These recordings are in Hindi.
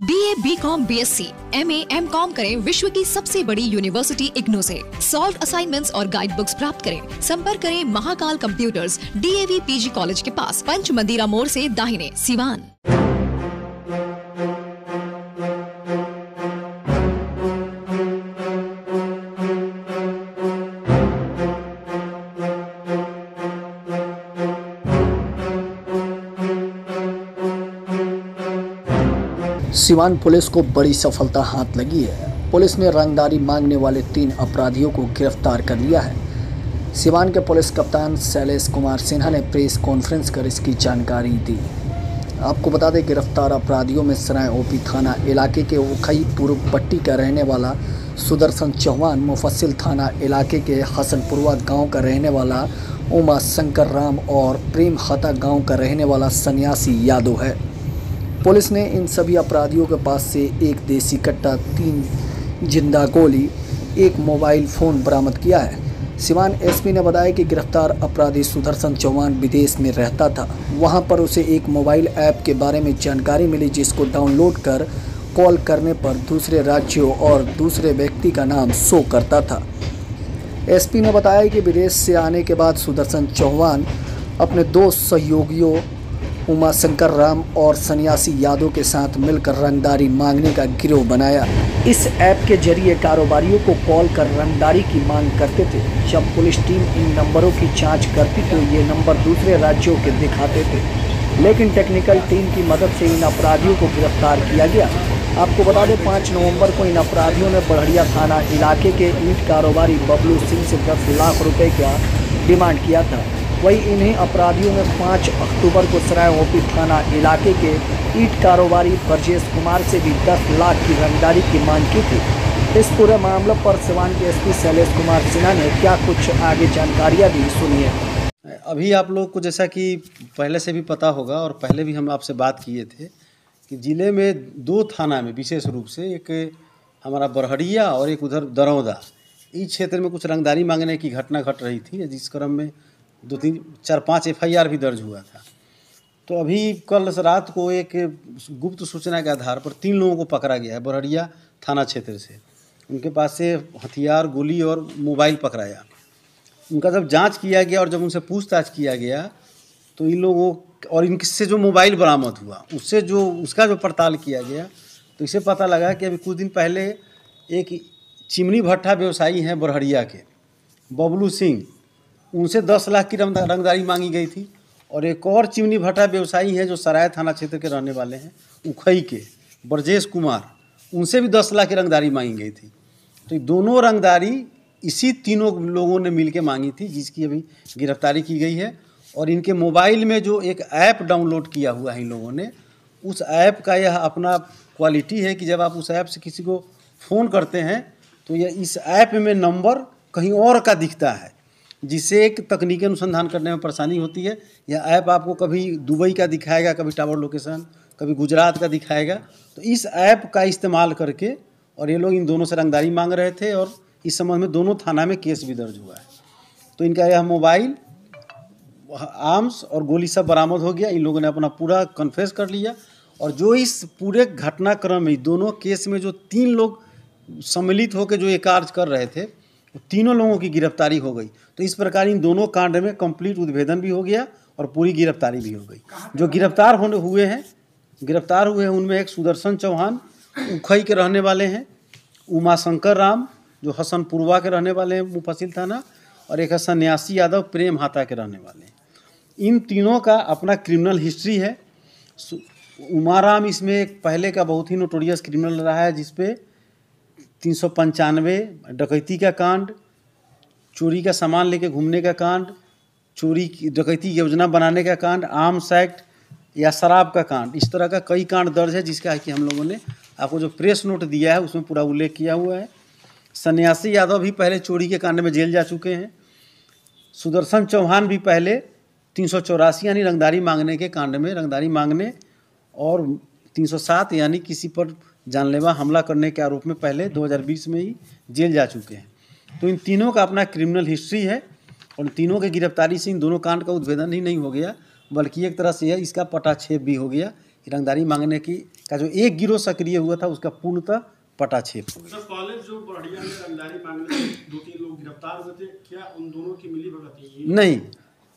BA, BCom, BSc, MA, MCom करें विश्व की सबसे बड़ी यूनिवर्सिटी इग्नू से। सॉल्व असाइनमेंट्स और गाइड बुक्स प्राप्त करें। संपर्क करें Mahakal computers, DAV PG college के पास, पंच मंदिरा मोड़ से दाहिने, सिवान। सिवान पुलिस को बड़ी सफलता हाथ लगी है। पुलिस ने रंगदारी मांगने वाले 3 अपराधियों को गिरफ्तार कर लिया है। सिवान के पुलिस कप्तान शैलेश कुमार सिन्हा ने प्रेस कॉन्फ्रेंस कर इसकी जानकारी दी। आपको बता दें, गिरफ्तार अपराधियों में सराय ओपी थाना इलाके के उखई पूर्व पट्टी का रहने वाला सुदर्शन चौहान, मुफस्सिल थाना इलाके के हसनपुरवा गाँव का रहने वाला उमा शंकर राम और प्रेम हता गाँव का रहने वाला सन्यासी यादव है। पुलिस ने इन सभी अपराधियों के पास से एक देसी कट्टा, 3 जिंदा गोली, 1 मोबाइल फ़ोन बरामद किया है। सिवान एसपी ने बताया कि गिरफ्तार अपराधी सुदर्शन चौहान विदेश में रहता था। वहां पर उसे एक मोबाइल ऐप के बारे में जानकारी मिली, जिसको डाउनलोड कर कॉल करने पर दूसरे राज्यों और दूसरे व्यक्ति का नाम शो करता था। एसपी ने बताया कि विदेश से आने के बाद सुदर्शन चौहान अपने 2 सहयोगियों उमा शंकर राम और सन्यासी यादव के साथ मिलकर रंगदारी मांगने का गिरोह बनाया। इस ऐप के जरिए कारोबारियों को कॉल कर रंगदारी की मांग करते थे। जब पुलिस टीम इन नंबरों की जांच करती तो ये नंबर दूसरे राज्यों के दिखाते थे, लेकिन टेक्निकल टीम की मदद से इन अपराधियों को गिरफ्तार किया गया। आपको बता दें, 5 नवंबर को इन अपराधियों ने बड़हरिया थाना इलाके के ईंट कारोबारी बबलू सिंह से 10 लाख रुपए का डिमांड किया था। वहीं इन्हीं अपराधियों ने 5 अक्टूबर को सराय ओपी थाना इलाके के ईंट कारोबारी ब्रजेश कुमार से भी 10 लाख की रंगदारी की मांग की थी। इस पूरे मामले पर सिवान के एसपी शैलेश कुमार सिन्हा ने क्या कुछ आगे जानकारियां दी, सुनिए। अभी आप लोग को जैसा कि पहले से भी पता होगा और पहले भी हम आपसे बात किए थे कि ज़िले में 2 थाना में विशेष रूप से, एक हमारा बड़हरिया और एक उधर दरौदा, इस क्षेत्र में कुछ रंगदारी मांगने की घटना घट रही थी, जिस क्रम में 2-3-4-5 FIR भी दर्ज हुआ था। तो अभी कल रात को एक गुप्त सूचना के आधार पर 3 लोगों को पकड़ा गया है बड़हरिया थाना क्षेत्र से। उनके पास से हथियार, गोली और मोबाइल पकड़ाया। उनका जब जांच किया गया और जब उनसे पूछताछ किया गया तो इन लोगों और इनसे जो मोबाइल बरामद हुआ उसका जो पड़ताल किया गया तो इसे पता लगा कि अभी कुछ दिन पहले एक चिमनी भट्ठा व्यवसायी हैं बड़हरिया के, बबलू सिंह, उनसे 10 लाख की रंगदारी मांगी गई थी। और एक और चिमनी भट्टा व्यवसायी हैं जो सराय थाना क्षेत्र के रहने वाले हैं, उखई के, ब्रजेश कुमार, उनसे भी 10 लाख की रंगदारी मांगी गई थी। तो दोनों रंगदारी इसी तीनों लोगों ने मिलकर मांगी थी, जिसकी अभी गिरफ्तारी की गई है। और इनके मोबाइल में जो एक ऐप डाउनलोड किया हुआ है इन लोगों ने, उस ऐप का यह अपना क्वालिटी है कि जब आप उस ऐप से किसी को फ़ोन करते हैं तो यह इस ऐप में नंबर कहीं और का दिखता है, जिससे एक तकनीकी अनुसंधान करने में परेशानी होती है। यह ऐप आपको कभी दुबई का दिखाएगा, कभी टावर लोकेशन, कभी गुजरात का दिखाएगा। तो इस ऐप का इस्तेमाल करके और ये लोग इन दोनों से रंगदारी मांग रहे थे और इस संबंध में दोनों थाना में केस भी दर्ज हुआ है। तो इनका यह मोबाइल, आर्म्स और गोली सब बरामद हो गया। इन लोगों ने अपना पूरा कन्फेस कर लिया। और जो इस पूरे घटनाक्रम में दोनों केस में जो 3 लोग सम्मिलित होकर जो ये कार्य कर रहे थे, तीनों लोगों की गिरफ्तारी हो गई। तो इस प्रकार इन दोनों कांड में कंप्लीट उद्भेदन भी हो गया और पूरी गिरफ्तारी भी हो गई। जो गिरफ्तार हुए हैं उनमें एक सुदर्शन चौहान उखई के रहने वाले हैं, उमा शंकर राम जो हसनपुरवा के रहने वाले हैं मुफस्सिल थाना, और एक है सन्यासी यादव प्रेम हाता के रहने वाले हैं। इन तीनों का अपना क्रिमिनल हिस्ट्री है। उमाराम इसमें एक पहले का बहुत ही नोटोरियस क्रिमिनल रहा है, जिसपे 395 डकैती का कांड, चोरी का सामान लेके घूमने का कांड, चोरी की डकैती योजना बनाने का कांड, आर्म्स एक्ट या शराब का कांड, इस तरह का कई कांड दर्ज है, जिसका कि हम लोगों ने आपको जो प्रेस नोट दिया है उसमें पूरा उल्लेख किया हुआ है। सन्यासी यादव भी पहले चोरी के कांड में जेल जा चुके हैं। सुदर्शन चौहान भी पहले 384 यानी रंगदारी मांगने के कांड में रंगदारी मांगने और 307 यानी किसी पर जानलेवा हमला करने के आरोप में पहले 2020 में ही जेल जा चुके हैं। तो इन तीनों का अपना क्रिमिनल हिस्ट्री है और तीनों की गिरफ्तारी से इन दोनों कांड का उद्भेदन ही नहीं हो गया, बल्कि एक तरह से इसका पटाक्षेप भी हो गया रंगदारी मांगने का जो एक गिरोह सक्रिय हुआ था उसका पूर्णतः पटाक्षेप हो गया। सर कॉलेज जो बढ़िया में रंगदारी मांगने में 2-3 लोग गिरफ्तार हुए थे, क्या उन दोनों की मिली भगत है? नहीं,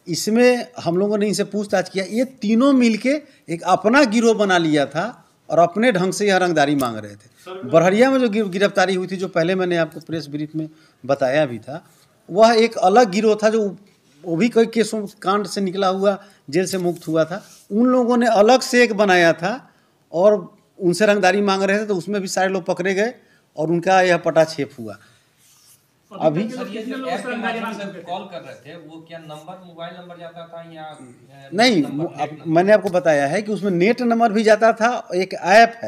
इसमें हम लोगों ने इनसे पूछताछ किया, ये तीनों मिलके एक अपना गिरोह बना लिया था और अपने ढंग से यह रंगदारी मांग रहे थे। बरहरिया में जो गिरफ्तारी हुई थी, जो पहले मैंने आपको प्रेस ब्रीफ में बताया भी था, वह एक अलग गिरोह था जो वो भी कई केसों कांड से निकला हुआ, जेल से मुक्त हुआ था। उन लोगों ने अलग से एक बनाया था और उनसे रंगदारी मांग रहे थे, तो उसमें भी सारे लोग पकड़े गए और उनका यह पटाक्षेप हुआ। अभी सर ये जो ऐप के माध्यम से कॉल कर रहे थे, वो क्या नंबर, मोबाइल नंबर जाता था या नहीं, मैंने आपको बताया है कि उसमें नेट नंबर भी जाता था। एक ऐप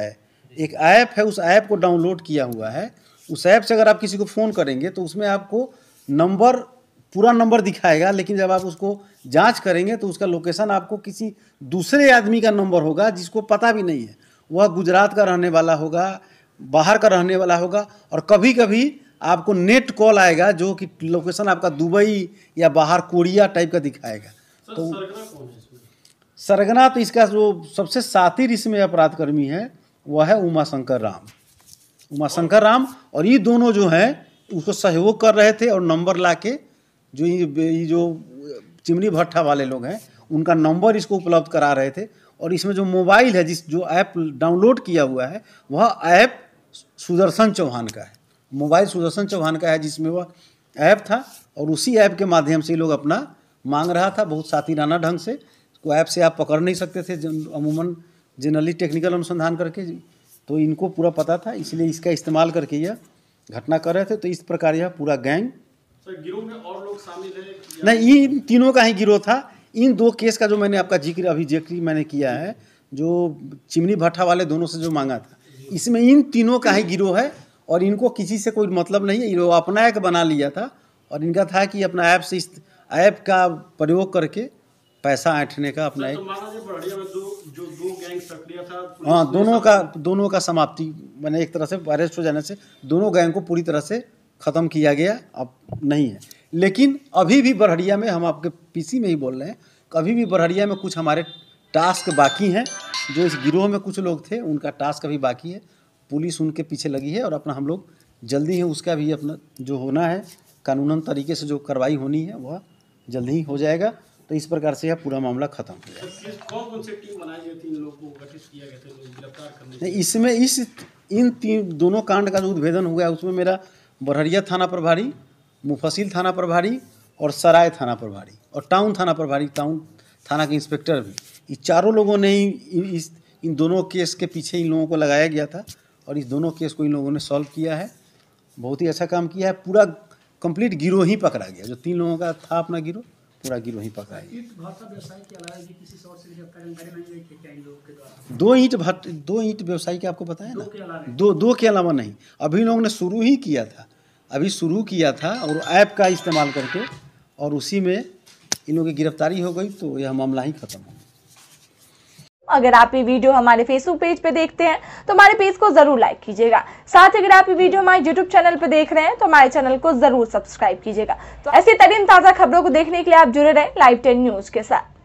है, उस ऐप को डाउनलोड किया हुआ है। उस ऐप से अगर आप किसी को फ़ोन करेंगे तो उसमें आपको पूरा नंबर दिखाएगा, लेकिन जब आप उसको जांच करेंगे तो उसका लोकेशन आपको किसी दूसरे आदमी का नंबर होगा जिसको पता भी नहीं है। वह गुजरात का रहने वाला होगा, बाहर का रहने वाला होगा, और कभी कभी आपको नेट कॉल आएगा जो कि लोकेशन आपका दुबई या बाहर कोरिया टाइप का दिखाएगा। तो सरगना तो इसका जो सबसे सातिर इसमें अपराधकर्मी है वह है उमाशंकर राम, और ये दोनों जो हैं उसको सहयोग कर रहे थे और नंबर लाके जो चिमनी भट्ठा वाले लोग हैं उनका नंबर इसको उपलब्ध करा रहे थे। और इसमें जो मोबाइल है, जो ऐप डाउनलोड किया हुआ है, वह ऐप सुदर्शन चौहान का है। मोबाइल सुदर्शन चौहान का है जिसमें वह ऐप था, और उसी ऐप के माध्यम से लोग अपना मांग रहा था बहुत सातिराना ढंग से। को ऐप से आप पकड़ नहीं सकते थे अमूमन जनरली टेक्निकल अनुसंधान करके, तो इनको पूरा पता था, इसलिए इसका इस्तेमाल करके यह घटना कर रहे थे। तो इस प्रकार यह पूरा गैंग, गिरोह में और लोग शामिल हैं? नहीं, इन तीनों का ही गिरोह था। इन दो केस का जो मैंने आपका जिक्र मैंने किया है, जो चिमनी भट्ठा वाले दोनों से जो मांगा था, इसमें इन तीनों का ही गिरोह है और इनको किसी से कोई मतलब नहीं है। ये अपना एक बना लिया था और इनका था कि अपना ऐप से, इस ऐप का प्रयोग करके पैसा ऐंठने का अपना एक। जो दो गैंग सक्रिय था, हाँ, दोनों का समाप्ति, मैंने एक तरह से अरेस्ट हो जाने से दोनों गैंग को पूरी तरह से ख़त्म किया गया, अब नहीं है। लेकिन अभी भी बरहरिया में, हम आपके पीसी में ही बोल रहे हैं, अभी भी बरहरिया में कुछ हमारे टास्क बाकी हैं। जो इस गिरोह में कुछ लोग थे उनका टास्क अभी बाकी है, पुलिस उनके पीछे लगी है और अपना हम लोग जल्दी है उसका भी अपना जो होना है कानूनन तरीके से जो कार्रवाई होनी है वह जल्दी ही हो जाएगा। तो इस प्रकार से यह पूरा मामला खत्म हो जाएगा। कौन से टीम बनाई गई थी, इन लोगों को गठित किया गया था गिरफ्तार करने? नहीं, इसमें इन दोनों कांड का जो उद्भेदन हुआ है उसमें मेरा बरहरिया थाना प्रभारी, मुफस्सिल थाना प्रभारी और सराय थाना प्रभारी और टाउन थाना प्रभारी, टाउन थाना के इंस्पेक्टर भी, ये चारों लोगों ने ही इन दोनों केस के पीछे इन लोगों को लगाया गया था और इस दोनों केस को इन लोगों ने सॉल्व किया है। बहुत ही अच्छा काम किया है। पूरा कंप्लीट गिरोह ही पकड़ा गया, जो 3 लोगों का था अपना गिरोह, पूरा गिरोह ही पकड़ा गया। दो ईंट व्यवसायी के आपको बताया ना, दो के अलावा नहीं। अभी लोगों ने शुरू ही किया था, और ऐप का इस्तेमाल करके, और उसी में इन लोगों की गिरफ्तारी हो गई, तो यह मामला ही खत्म हो गया। अगर आप ये वीडियो हमारे फेसबुक पेज पे देखते हैं तो हमारे पेज को जरूर लाइक कीजिएगा। साथ ही अगर आप ये वीडियो हमारे यूट्यूब चैनल पे देख रहे हैं तो हमारे चैनल को जरूर सब्सक्राइब कीजिएगा। तो ऐसी तरीन ताजा खबरों को देखने के लिए आप जुड़े रहें लाइव 10 न्यूज के साथ।